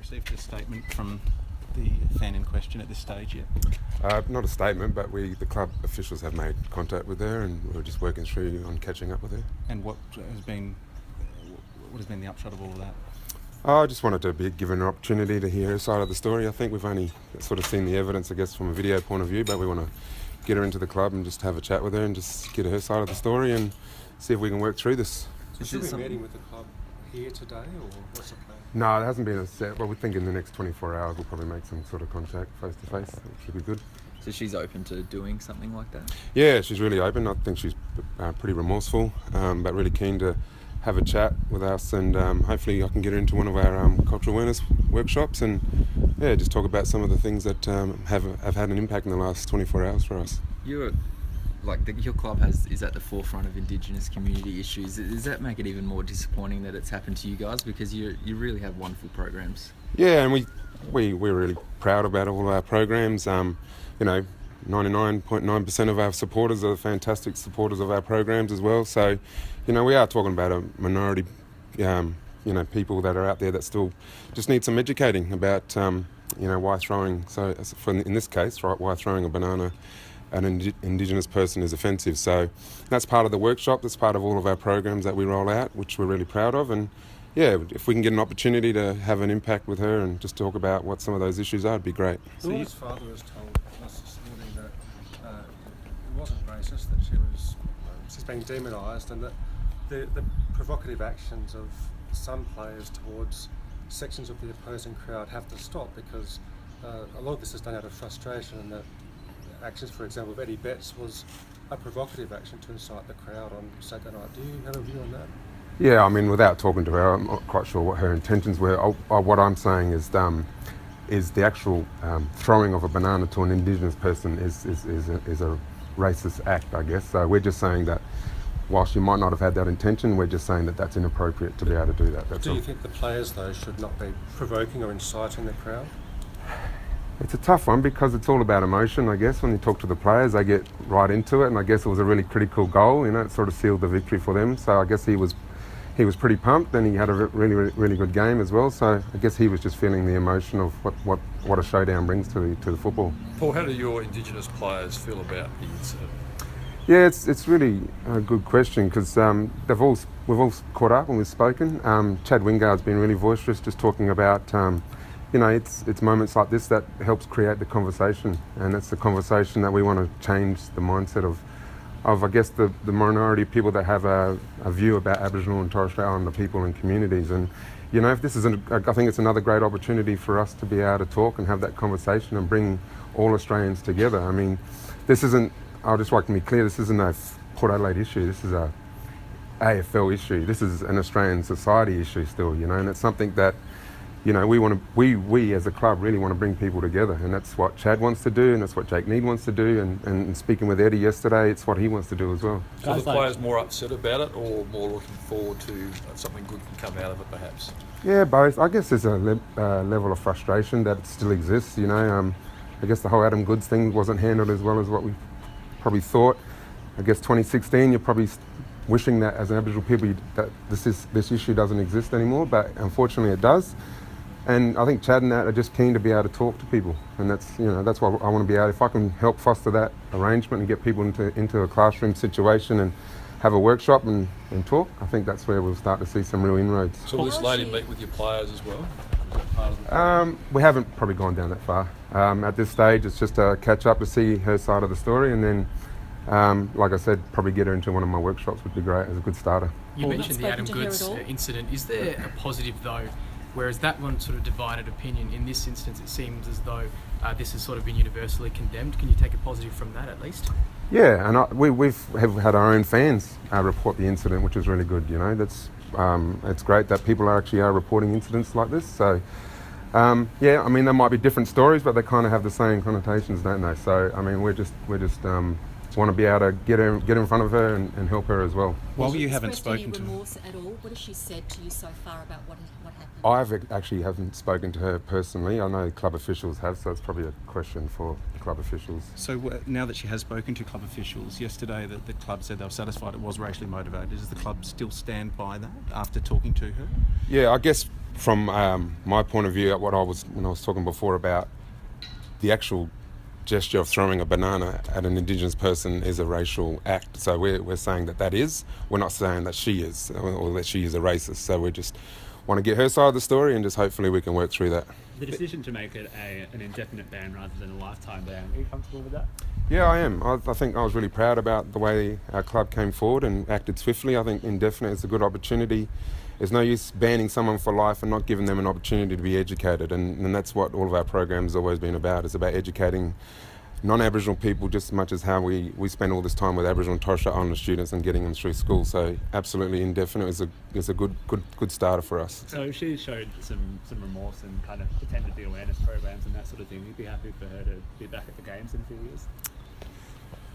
received a statement from the fan in question at this stage yet? Not a statement, but the club officials have made contact with her, and we're just working through on catching up with her. And what has been the upshot of all of that? I just wanted to be given an opportunity to hear her side of the story. I think we've only sort of seen the evidence, I guess, from a video point of view, but we want to get her into the club and just have a chat with her and just get her side of the story and see if we can work through this. So should we be meeting with the club here today, or what's the plan? No, there hasn't been a set, but we think in the next 24 hours we'll probably make some sort of contact face-to-face, which should be good. So she's open to doing something like that? Yeah, she's really open. I think she's pretty remorseful, but really keen to have a chat with us, and hopefully I can get her into one of our cultural awareness workshops and just talk about some of the things that have had an impact in the last 24 hours for us. Your club is at the forefront of Indigenous community issues. Does that make it even more disappointing that it's happened to you guys? Because you really have wonderful programs. Yeah, and we're really proud about all of our programs. 99.9% of our supporters are fantastic supporters of our programs as well. So, we are talking about a minority, people that are out there that still just need some educating about, why throwing. So, in this case, right, why throwing a banana at an Indigenous person is offensive. So, that's part of the workshop. That's part of all of our programs that we roll out, which we're really proud of. And if we can get an opportunity to have an impact with her and just talk about what some of those issues are, it'd be great. So his father has told us this morning that it wasn't racist, that she's being demonised, and that the provocative actions of some players towards sections of the opposing crowd have to stop, because a lot of this is done out of frustration, and that actions, for example, of Eddie Betts was a provocative action to incite the crowd on Saturday night. Do you have a view on that? Yeah, I mean, without talking to her, I'm not quite sure what her intentions were. What I'm saying is the actual throwing of a banana to an Indigenous person is a racist act, I guess. So we're just saying that whilst you might not have had that intention, we're just saying that that's inappropriate to be able to do that. Do you think the players, though, should not be provoking or inciting the crowd? It's a tough one because it's all about emotion, I guess. When you talk to the players, they get right into it, and I guess it was a really critical goal. It sort of sealed the victory for them. So I guess he was pretty pumped, and he had a really, really good game as well. So I guess he was just feeling the emotion of what a showdown brings to the football. Paul, how do your Indigenous players feel about the incident? Yeah, it's really a good question, because we've all caught up and we've spoken. Chad Wingard's been really boisterous, just talking about it's moments like this that helps create the conversation, and it's the conversation that we want to change the mindset of I guess the minority of people that have a view about Aboriginal and Torres Strait Islander people and communities. And if this is I think it's another great opportunity for us to be able to talk and have that conversation and bring all Australians together. I mean, this isn't, I'll just like to be clear, this isn't a Port Adelaide issue, this is a AFL issue, this is an Australian society issue still, and it's something that we as a club really want to bring people together, and that's what Chad wants to do, and that's what Jake Need wants to do, and speaking with Eddie yesterday, it's what he wants to do as well. So the players more upset about it, or more looking forward to something good can come out of it, perhaps? Yeah, both. I guess there's a level of frustration that still exists. I guess the whole Adam Goods thing wasn't handled as well as what we probably thought. I guess 2016, you're probably wishing that as an Aboriginal people that this issue doesn't exist anymore, but unfortunately it does. And I think Chad and that are just keen to be able to talk to people, and that's why I want to be able. If I can help foster that arrangement and get people into a classroom situation and have a workshop and talk, I think that's where we'll start to see some real inroads. So will this lady meet with your players as well? Is that part of the we haven't probably gone down that far. At this stage, it's just a catch up to see her side of the story, and then, like I said, probably get her into one of my workshops would be great as a good starter. You mentioned the Adam Goods incident. Is there a positive though? Whereas that one sort of divided opinion. In this instance, it seems as though this has sort of been universally condemned. Can you take a positive from that at least? Yeah, and we've had our own fans report the incident, which is really good. That's it's great that people are reporting incidents like this. So yeah, I mean, there might be different stories, but they kind of have the same connotations, don't they? So I mean, we're just want to be able to get in front of her and help her as well. Well, you haven't spoken to her. Remorse at all? What has she said to you so far about what happened? I haven't spoken to her personally. I know club officials have, so it's probably a question for the club officials. So now that she has spoken to club officials, yesterday the club said they were satisfied it was racially motivated. Does the club still stand by that after talking to her? Yeah, I guess from my point of view, when I was talking before about the actual gesture of throwing a banana at an Indigenous person is a racial act. So we're saying that is. We're not saying that she is, or that she is a racist. So we just want to get her side of the story, and just hopefully we can work through that. The decision to make it an indefinite ban rather than a lifetime ban, are you comfortable with that? Yeah, I am. I think I was really proud about the way our club came forward and acted swiftly. I think indefinite is a good opportunity. There's no use banning someone for life and not giving them an opportunity to be educated, and that's what all of our programs have always been about. It's about educating non-Aboriginal people just as much as how we spend all this time with Aboriginal and Torres Strait Islander students and getting them through school. So absolutely indefinite is a good starter for us. So if she showed some remorse and kind of attended the awareness programs and that sort of thing, you'd be happy for her to be back at the games in a few years?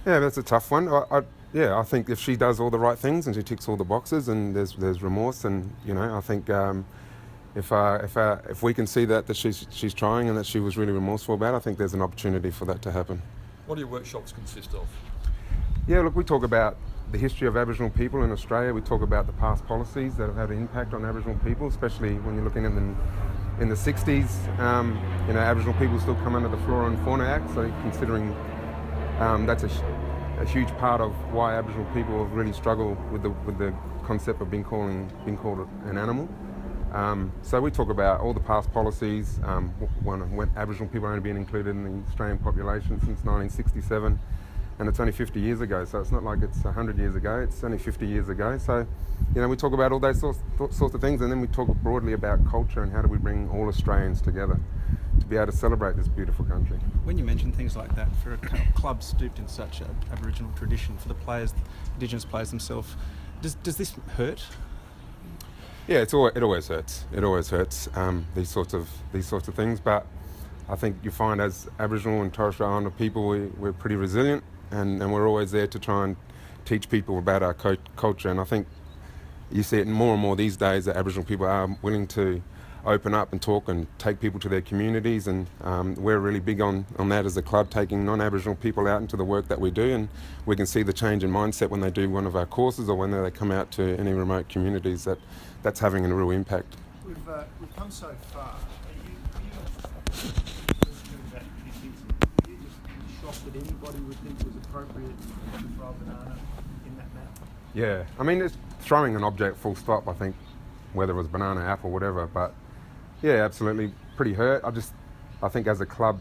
Yeah, that's a tough one. I think if she does all the right things and she ticks all the boxes and there's remorse, and I think if we can see that she's trying and that she was really remorseful about it, I think there's an opportunity for that to happen. What do your workshops consist of? Yeah, look, we talk about the history of Aboriginal people in Australia. We talk about the past policies that have had an impact on Aboriginal people, especially when you're looking at them in the 60s. Aboriginal people still come under the Flora and Fauna Act, so considering that's a huge part of why Aboriginal people have really struggled with the concept of being called an animal. So we talk about all the past policies, when Aboriginal people have only been included in the Australian population since 1967, and it's only 50 years ago, so it's not like it's 100 years ago, it's only 50 years ago. So, we talk about all those sorts of things, and then we talk broadly about culture and how do we bring all Australians together to be able to celebrate this beautiful country. When you mention things like that, for a club steeped in such an Aboriginal tradition, for the players, Indigenous players themselves, does this hurt? Yeah, it always hurts. It always hurts, these sorts of things. But I think you find as Aboriginal and Torres Strait Islander people, we're pretty resilient, and we're always there to try and teach people about our culture. And I think you see it more and more these days that Aboriginal people are willing to open up and talk and take people to their communities, and we're really big on that as a club, taking non-Aboriginal people out into the work that we do, and we can see the change in mindset when they do one of our courses or when they come out to any remote communities. That's having a real impact. We've come so far. Are you shocked that anybody would think it was appropriate to throw a banana in that manner? Yeah, I mean, it's throwing an object full stop, I think, whether it was banana, apple, whatever, but yeah, absolutely pretty hurt. I think as a club,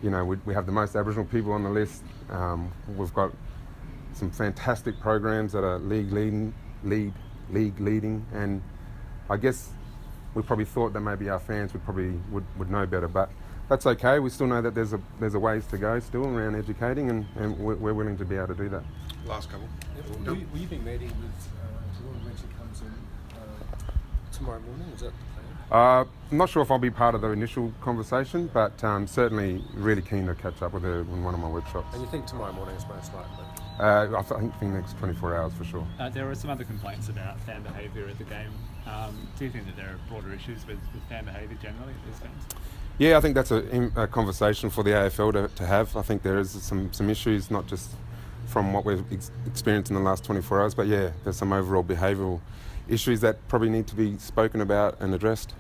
we have the most Aboriginal people on the list. We've got some fantastic programs that are league leading, and I guess we probably thought that maybe our fans would know better, but that's okay. We still know that there's a ways to go still around educating, and we're willing to be able to do that. Last couple. Will you be meeting with Dawn when she comes in tomorrow morning? Is that the plan? I'm not sure if I'll be part of the initial conversation, but certainly really keen to catch up with her in one of my workshops. And you think tomorrow morning is most likely? I think the next 24 hours for sure. There were some other complaints about fan behaviour at the game. Do you think that there are broader issues with fan behaviour generally at these games? Yeah, I think that's a conversation for the AFL to have. I think there is some issues, not just from what we've experienced in the last 24 hours, but yeah, there's some overall behavioural issues that probably need to be spoken about and addressed.